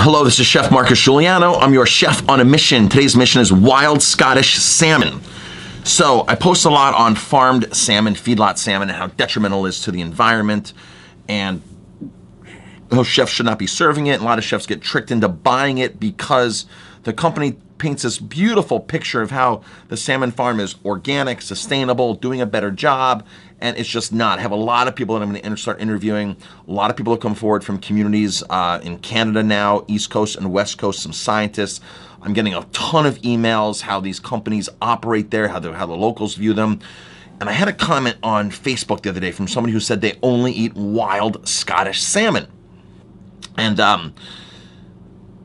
Hello, this is Chef Marcus Guiliano. I'm your chef on a mission. Today's mission is wild Scottish salmon. So I post a lot on farmed salmon, feedlot salmon, and how detrimental it is to the environment. And those chefs should not be serving it. And a lot of chefs get tricked into buying it because the company paints this beautiful picture of how the salmon farm is organic, sustainable, doing a better job, and it's just not. I have a lot of people that I'm going to start interviewing. A lot of people have come forward from communities in Canada now, East Coast and West Coast, some scientists. I'm getting a ton of emails, how these companies operate there, how the locals view them. And I had a comment on Facebook the other day from somebody who said they only eat wild Scottish salmon.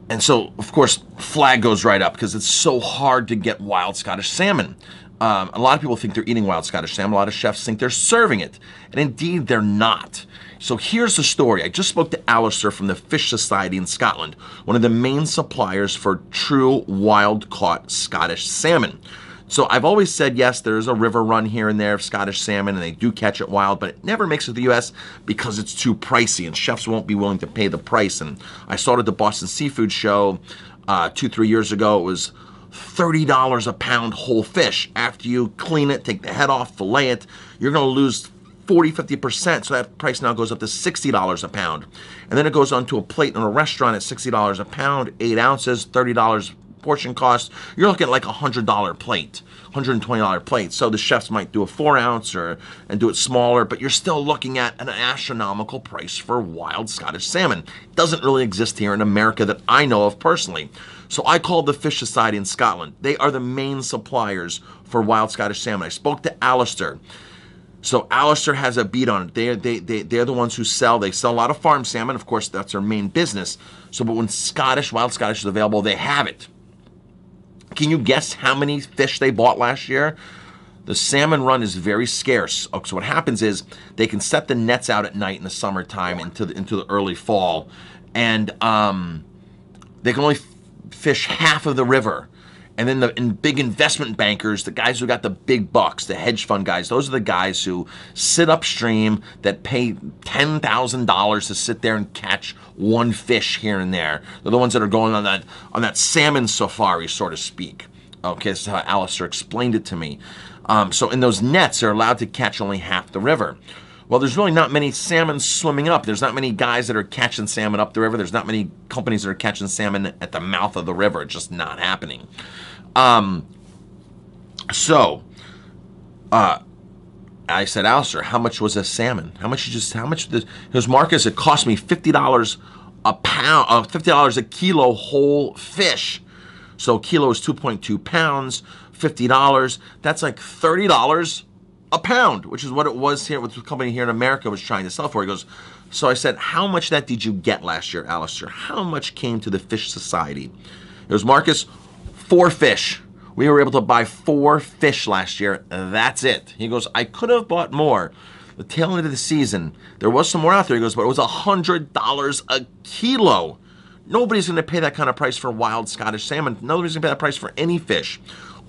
And so, of course, flag goes right up because it's so hard to get wild Scottish salmon. A lot of people think they're eating wild Scottish salmon. A lot of chefs think they're serving it. And indeed, they're not. So here's the story. I just spoke to Alistair from the Fish Society in Scotland, one of the main suppliers for true wild-caught Scottish salmon. So I've always said, yes, there's a river run here and there of Scottish salmon, and they do catch it wild, but it never makes it to the U.S. because it's too pricey, and chefs won't be willing to pay the price. And I saw it at the Boston Seafood Show 2-3 years ago. It was $30 a pound whole fish. After you clean it, take the head off, fillet it, you're going to lose 40-50%. So that price now goes up to $60 a pound. And then it goes onto a plate in a restaurant at $60 a pound, 8 ounces, $30 portion cost. You're looking at like $100 plate, $120 plate. So the chefs might do a 4 ounce and do it smaller, but you're still looking at an astronomical price for wild Scottish salmon. It doesn't really exist here in America that I know of personally. So I called the Fish Society in Scotland. They are the main suppliers for wild Scottish salmon. I spoke to Alistair. So Alistair has a beat on it. They're the ones who sell. They sell a lot of farm salmon. Of course, that's their main business. So, but when wild Scottish is available, they have it. Can you guess how many fish they bought last year? The salmon run is very scarce. So what happens is they can set the nets out at night in the summertime into the early fall, and they can only fish half of the river. And then the big investment bankers, the guys who got the big bucks, the hedge fund guys, those are the guys who sit upstream that pay $10,000 to sit there and catch one fish here and there. They're the ones that are going on that salmon safari, so to speak. Okay, this is how Alistair explained it to me. So in those nets, they're allowed to catch only half the river. Well, there's really not many salmon swimming up. There's not many guys that are catching salmon up the river. There's not many companies that are catching salmon at the mouth of the river. It's just not happening. I said, Alistair, how much was a salmon? How much? He goes, Marcus, it cost me $50 a pound, $50 a kilo whole fish. So a kilo is 2.2 pounds, $50. That's like $30 a pound, which is what it was here, what the company here in America was trying to sell for. He goes, so I said, how much that did you get last year, Alistair? How much came to the Fish Society? It was, Marcus, 4 fish. We were able to buy 4 fish last year. That's it. He goes, I could have bought more. The tail end of the season, there was some more out there. He goes, but it was $100 a kilo. Nobody's going to pay that kind of price for wild Scottish salmon. Nobody's going to pay that price for any fish.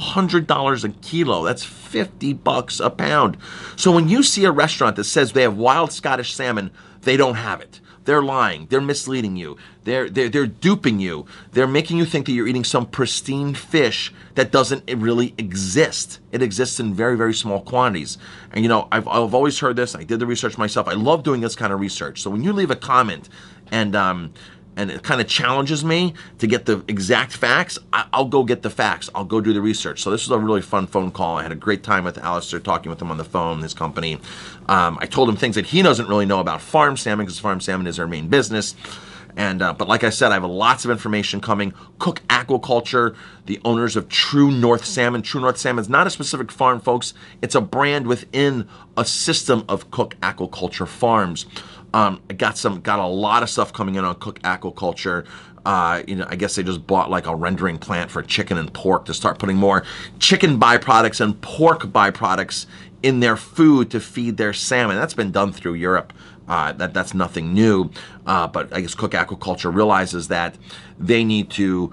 $100 a kilo. That's $50 a pound. So when you see a restaurant that says they have wild Scottish salmon, they don't have it. They're lying. They're misleading you. They're duping you. They're making you think that you're eating some pristine fish that doesn't really exist. It exists in very, very small quantities. And you know, I've always heard this. I did the research myself. I love doing this kind of research. So when you leave a comment and it kind of challenges me to get the exact facts, I'll go get the facts. I'll go do the research. So this was a really fun phone call. I had a great time with Alistair, talking with him on the phone, his company. I told him things that he doesn't really know about farm salmon, because farm salmon is their main business. But like I said, I have lots of information coming. Cook Aquaculture, the owners of True North Salmon. True North Salmon is not a specific farm, folks. It's a brand within a system of Cook Aquaculture farms. I got a lot of stuff coming in on Cook Aquaculture. I guess they just bought like a rendering plant for chicken and pork to start putting more chicken byproducts and pork byproducts in their food to feed their salmon. That's been done through Europe. That's nothing new. But I guess Cook Aquaculture realizes that they need to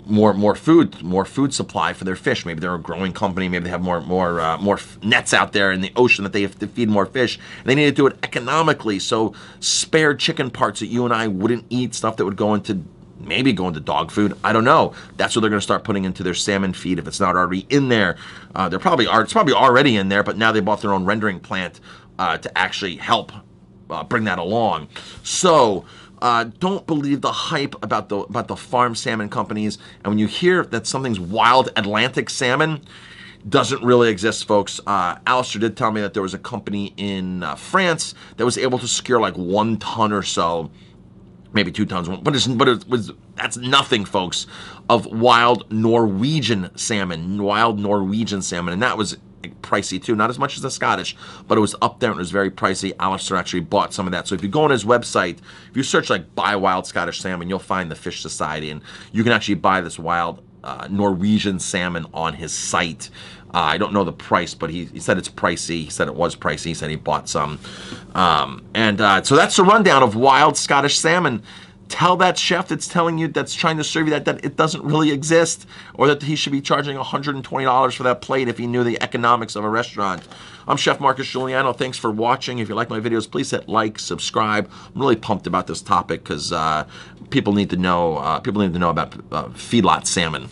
more food supply for their fish. Maybe they're a growing company. Maybe they have more nets out there in the ocean that they have to feed more fish. They need to do it economically. So spare chicken parts that you and I wouldn't eat, stuff that would go into maybe go into dog food. I don't know. That's what they're going to start putting into their salmon feed if it's not already in there. It's probably already in there, but now they bought their own rendering plant to actually help bring that along. So don't believe the hype about the farm salmon companies. And when you hear that something's wild Atlantic salmon, doesn't really exist, folks. Alistair did tell me that there was a company in France that was able to secure like 1 ton or so, maybe 2 tons, that's nothing, folks, of wild Norwegian salmon, and that was pricey too. Not as much as the Scottish, but it was up there and it was very pricey. Alistair actually bought some of that. So if you go on his website, if you search like buy wild Scottish salmon, you'll find the Fish Society, and you can actually buy this wild Norwegian salmon on his site. I don't know the price, but he said it's pricey. He said it was pricey. He said he bought some. So that's the rundown of wild Scottish salmon. Tell that chef that's telling you, that's trying to serve you that it doesn't really exist, or that he should be charging $120 for that plate if he knew the economics of a restaurant. I'm Chef Marcus Guiliano. Thanks for watching. If you like my videos, please hit like, subscribe. I'm really pumped about this topic because people need to know about feedlot salmon.